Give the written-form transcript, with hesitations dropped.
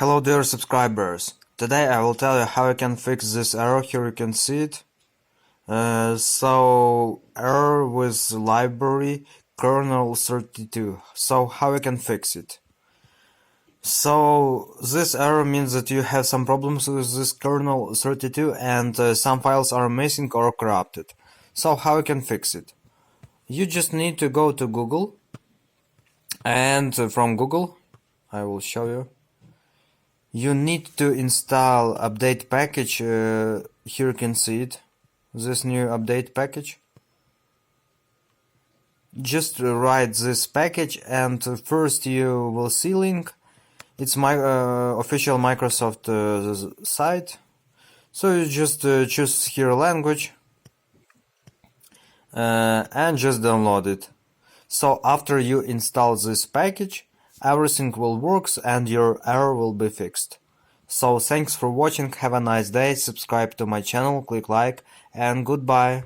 Hello dear subscribers, today I will tell you how you can fix this error. Here you can see it. Error with library KERNEL32. So how you can fix it? So this error means that you have some problems with this kernel32 and some files are missing or corrupted. So how you can fix it? You just need to go to Google, and from Google I will show you. You need to install update package. Here you can see it, this new update package. Just write this package, and first you will see link. It's my official Microsoft site. So you just choose here language and just download it. So after you install this package, everything will work and your error will be fixed. So thanks for watching, have a nice day, subscribe to my channel, click like, and goodbye.